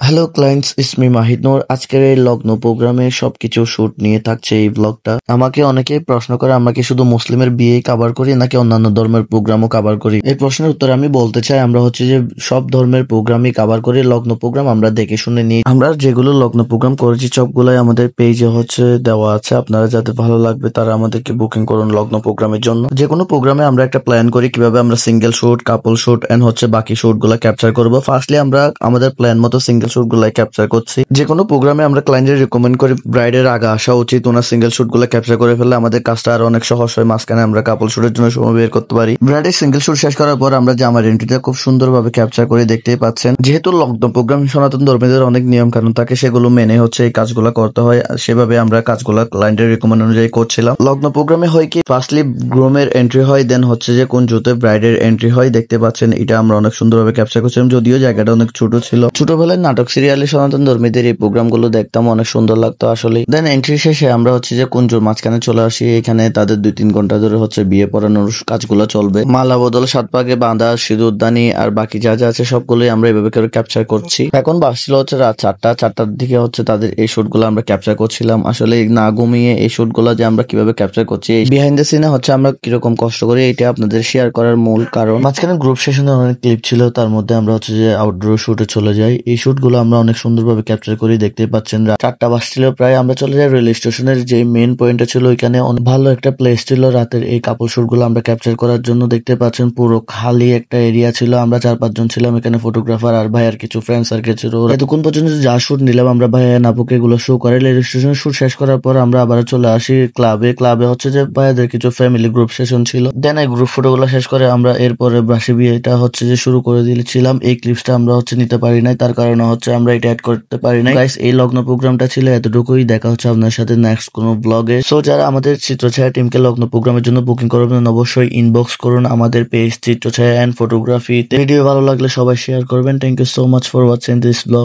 Hello clients, ইসমি Mahid নূর। আজকের এই লগ্ন প্রোগ্রামে সবকিছু শুট নিয়ে থাকছে এই ব্লগটা। আমাকে অনেকেই প্রশ্ন করে আমরা কি শুধু মুসলিমের বিয়ে কভার করি নাকি অন্যান্য ধর্মের প্রোগ্রামও কভার করি। এই প্রশ্নের উত্তরে আমি বলতে চাই আমরা হচ্ছে যে সব ধর্মের প্রোগ্রামই কভার করি। লগ্ন প্রোগ্রাম আমরা দেখে শুনে নিই। আমরা যেগুলো লগ্ন প্রোগ্রাম করেছি সবগুলাই আমাদের পেজে হচ্ছে দেওয়া আছে। আপনারা যাদের ভালো লাগবে তারা আমাদেরকে বুকিং করুন লগ্ন প্রোগ্রামের জন্য। যে কোনো প্রোগ্রামে আমরা একটা প্ল্যান করি কিভাবে আমরা single shoot, couple shoot and হচ্ছে বাকি শুট গুলা ক্যাপচার করবো। ফার্স্টলি আমরা আমাদের প্ল্যান মতো সিঙ্গেল শুট গুলা ক্যাপচার করছি। যে কোনো প্রোগ্রামে আমরা ক্লায়েন্টের রিকমেন্ড করি ব্রাইডের আগে আসা উচিত, ওনার সিঙ্গেল শুট গুলা ক্যাপচার করে ফেললে আমাদের কাজটা আরো অনেক সহজ হয়। মাঝখানে আমরা কাপল শুটের জন্য সময় বের করতে পারি। ব্রাইডের সিঙ্গেল শুট শেষ করার পর আমরা জামার এন্ট্রিটা খুব সুন্দরভাবে ক্যাপচার করে দেখতেই পাচ্ছেন। যেহেতু লগ্ন প্রোগ্রাম সনাতন ধর্মীদের অনেক নিয়ম কানুন থাকে, সেগুলো মেনে হচ্ছে এই কাজগুলো করতে হয়। সেভাবে আমরা কাজগুলো ক্লায়েন্টের রিকমেন্ড অনুযায়ী করছিলাম। লগ্ন প্রোগ্রামে হয় কি ফার্স্টলি গ্রুমের এন্ট্রি হয়, দেন হচ্ছে যে কোন জুতে ব্রাইডের এন্ট্রি হয়। দেখতে পাচ্ছেন এটা আমরা অনেক সুন্দরভাবে ক্যাপচার করছিলাম, যদিও জায়গাটা অনেক ছোট ছিল। ছোটবেলায় নাটক সিরিয়ালে সনাতন ধর্মীদের এই প্রোগ্রাম গুলো দেখতাম, অনেক সুন্দর লাগতো আসলে। দেন এন্ট্রি শেষে আমরা হচ্ছে যে কুঞ্জুর মাঝখানে চলে আসি। এখানে তাদের 2-3 ঘন্টা ধরে হচ্ছে বিয়ে পড়ানোর কাজগুলো চলবে। মালা বদল, 7 পাকে বাঁধা, সিঁদুরদানি আর বাকি যা যা আছে সবগুলোই আমরা এভাবে করে ক্যাপচার করছি। এখন বাসছিল হচ্ছে রাত 4টার দিকে হচ্ছে তাদের এই শুট গুলো আমরা ক্যাপচার করছিলাম। আসলে না ঘুমিয়ে এই শুট গুলো যে আমরা কিভাবে ক্যাপচার করছি, বিহাইন্ড দ্য সিনে হচ্ছে আমরা কিরকম কষ্ট করি এটা আপনাদের শেয়ার করার মূল কারণ। মাঝখানে গ্রুপ সেশনে অনেক ক্লিপ ছিল, তার মধ্যে আমরা হচ্ছে যে আউটডোর শুটে চলে যাই। এই শুট গুলো আমরা অনেক সুন্দরভাবে ক্যাপচার করি। দেখতে পাচ্ছেন 4টা বাজছিল প্রায়। আমরা চলে যাই রেল স্টেশনের যে মেইন পয়েন্টটা ছিল, ওইখানে ভালো একটা প্লেস ছিল রাতের এই কাপল শুট গুলো আমরা ক্যাপচার করার জন্য। দেখতে পাচ্ছেন পুরো খালি একটা এরিয়া ছিল। আমরা 4-5 জন ছিলাম এখানে, ফটোগ্রাফার আর ভাই আর কিছু ফ্রেন্ড সার্কেল ছিল। এতক্ষণ পর্যন্ত যা শুট নিলাম আমরা ভাইয়া নাপুকে এগুলো শো করে রেল স্টেশন শুট শেষ করার পর আমরা আবার চলে আসি ক্লাবে হচ্ছে যে ভাইয়াদের কিছু ফ্যামিলি গ্রুপ সেশন ছিল। দেন এই গ্রুপ ফটো গুলো শেষ করে আমরা এরপরে বাসি বিয়েটা হচ্ছে যে শুরু করে দিয়েছিলাম। এই ক্লিপসটা আমরা হচ্ছে নিতে পারি নাই, তার কারণে হচ্ছে আমরা এটা অ্যাড করতে পারি নাই। গাইস, এই লগ্ন প্রোগ্রামটা ছিল এতটুকুই। দেখা হচ্ছে আপনার সাথে নেক্সট কোনো ব্লগে। সো যারা আমাদের চিত্রছায়া টিমকে লগ্ন প্রোগ্রামের জন্য বুকিং করবেন অবশ্যই ইনবক্স করুন আমাদের পেজ চিত্রছায়া এন্ড ফটোগ্রাফিতে। ভিডিও ভালো লাগলে সবাই শেয়ার করবেন। Thank you so much for watching this blog.